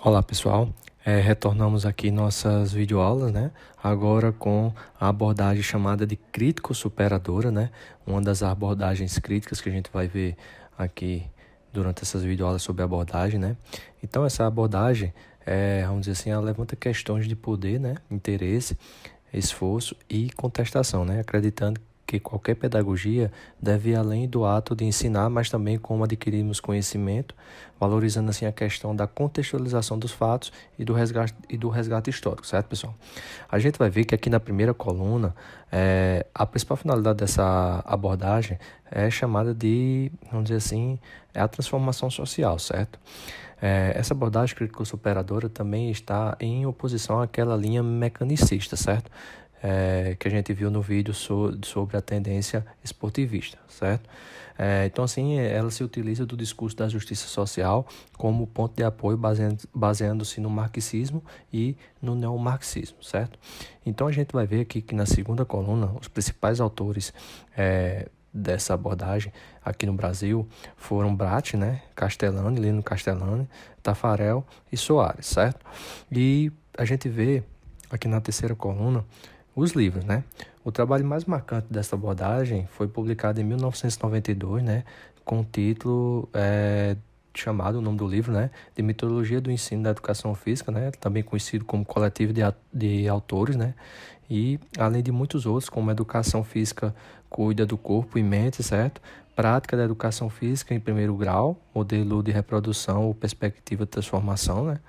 Olá pessoal, retornamos aqui nossas videoaulas, né? Agora com a abordagem chamada de crítico-superadora, né? Uma das abordagens críticas que a gente vai ver aqui durante essas videoaulas sobre a abordagem, né? Então essa abordagem, vamos dizer assim, ela levanta questões de poder, né? Interesse, esforço e contestação, né? Acreditando que qualquer pedagogia deve ir além do ato de ensinar, mas também como adquirirmos conhecimento, valorizando assim a questão da contextualização dos fatos e do resgate histórico, certo, pessoal? A gente vai ver que aqui na primeira coluna, a principal finalidade dessa abordagem é chamada de, vamos dizer assim, é a transformação social, certo? Essa abordagem crítico-superadora também está em oposição àquela linha mecanicista, certo? Que a gente viu no vídeo sobre a tendência esportivista, certo? Então, assim, ela se utiliza do discurso da justiça social como ponto de apoio baseando-se no marxismo e no neomarxismo, certo? Então, a gente vai ver aqui que na segunda coluna, os principais autores dessa abordagem aqui no Brasil foram Brat, né, Castellani, Lino Castellani, Tafarel e Soares, certo? E a gente vê aqui na terceira coluna os livros, né? O trabalho mais marcante dessa abordagem foi publicado em 1992, né? Com o título chamado, o nome do livro, né? De Metodologia do Ensino da Educação Física, né? Também conhecido como Coletivo de Autores, né? E além de muitos outros, como Educação Física Cuida do Corpo e Mente, certo? Prática da Educação Física em Primeiro Grau, Modelo de Reprodução ou Perspectiva de Transformação, né?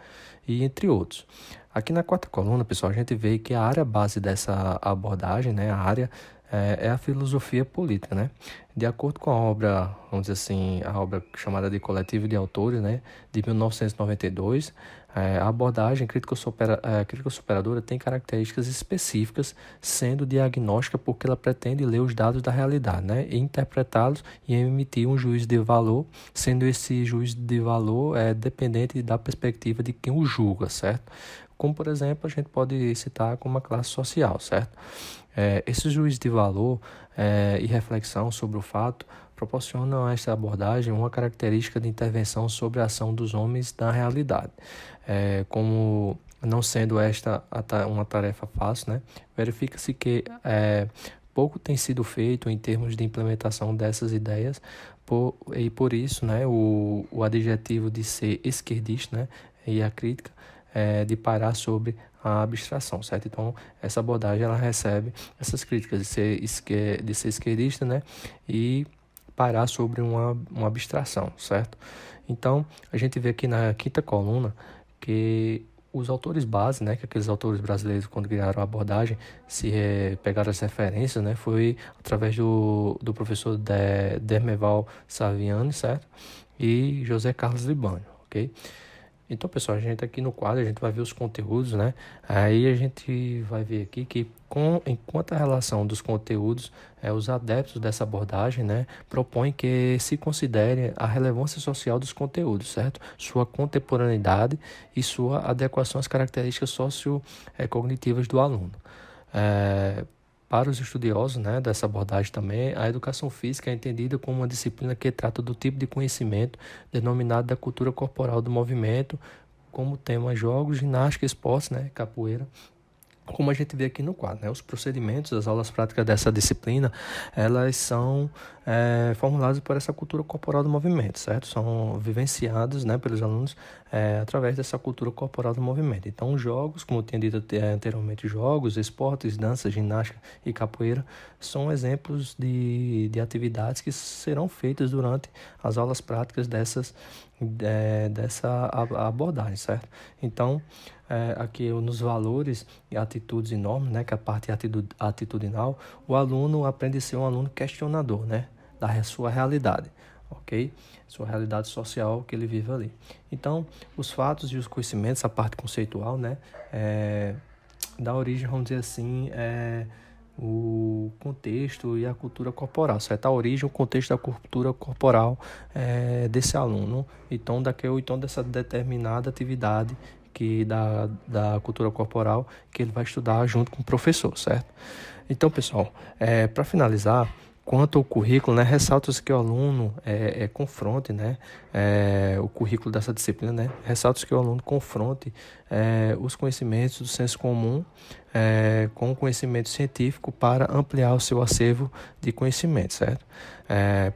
E entre outros. Aqui na quarta coluna, pessoal, a gente vê que a área base dessa abordagem, né, a área é a filosofia política, né? De acordo com a obra, vamos dizer assim, a obra chamada de Coletivo de Autores, né, de 1992, a abordagem crítico-superadora tem características específicas, sendo diagnóstica porque ela pretende ler os dados da realidade, né, e interpretá-los e emitir um juízo de valor, sendo esse juízo de valor dependente da perspectiva de quem o julga, certo? Como, por exemplo, a gente pode citar como uma classe social, certo? Esse juízo de valor e reflexão sobre o fato proporcionam a esta abordagem uma característica de intervenção sobre a ação dos homens na realidade. Como não sendo esta uma tarefa fácil, né? Verifica-se que pouco tem sido feito em termos de implementação dessas ideias e por isso, né, o adjetivo de ser esquerdista, né, e a crítica de parar sobre a abstração, certo? Então, essa abordagem ela recebe essas críticas de ser esquerdista, né, e parar sobre uma abstração, certo? Então, a gente vê aqui na quinta coluna que os autores base, né, que aqueles autores brasileiros quando criaram a abordagem pegaram as referências, né, foi através do professor Dermeval Saviani, certo? E José Carlos Libânio, ok? Então, pessoal, a gente aqui no quadro, a gente vai ver os conteúdos, né? Aí a gente vai ver aqui que, enquanto a relação dos conteúdos, os adeptos dessa abordagem, né, propõem que se considere a relevância social dos conteúdos, certo? Sua contemporaneidade e sua adequação às características sociocognitivas do aluno. Para os estudiosos, né, dessa abordagem também, a educação física é entendida como uma disciplina que trata do tipo de conhecimento denominado da cultura corporal do movimento, como tema jogos, ginástica, esportes, né, capoeira. Como a gente vê aqui no quadro, né, os procedimentos, as aulas práticas dessa disciplina, elas são formuladas por essa cultura corporal do movimento, certo? São vivenciados, né, pelos alunos através dessa cultura corporal do movimento. Então, jogos, como eu tinha dito anteriormente, jogos, esportes, dança, ginástica e capoeira são exemplos de atividades que serão feitas durante as aulas práticas dessa abordagem, certo? Então, aqui nos valores e atitudes e normas, né, que é a parte atitudinal, o aluno aprende a ser um aluno questionador, né, da sua realidade, ok? Sua realidade social que ele vive ali. Então, os fatos e os conhecimentos, a parte conceitual, né, dá origem, vamos dizer assim, o contexto e a cultura corporal, certo? A origem, o contexto da cultura corporal desse aluno, então dessa determinada atividade da cultura corporal que ele vai estudar junto com o professor, certo? Então, pessoal, para finalizar, Quanto ao currículo, né, ressalta-se que o aluno confronte, né, o currículo dessa disciplina, né, ressalta-se que o aluno confronte os conhecimentos do senso comum com o conhecimento científico para ampliar o seu acervo de conhecimento, certo?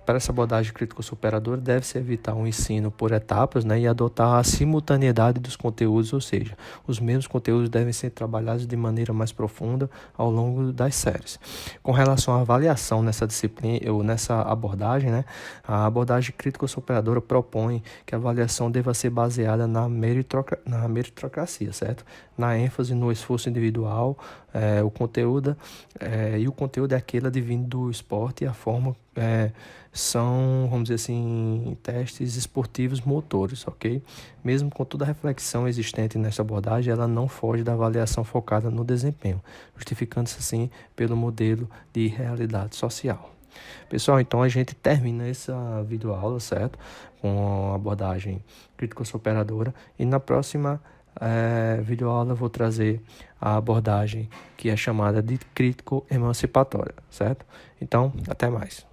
Para essa abordagem crítico-superadora, deve-se evitar um ensino por etapas, né, e adotar a simultaneidade dos conteúdos, ou seja, os mesmos conteúdos devem ser trabalhados de maneira mais profunda ao longo das séries. Com relação à avaliação nessa disciplina ou nessa abordagem, né, a abordagem crítico-superadora propõe que a avaliação deva ser baseada na meritocracia, certo? Na ênfase no esforço individual, o conteúdo é aquele advindo do esporte e a forma são, vamos dizer assim, testes esportivos motores, ok? Mesmo com toda a reflexão existente nessa abordagem, ela não foge da avaliação focada no desempenho, justificando-se assim pelo modelo de realidade social. Pessoal, então a gente termina essa videoaula, certo? Com a abordagem crítico-superadora, e na próxima videoaula eu vou trazer a abordagem que é chamada de crítico-emancipatória, certo? Então, até mais.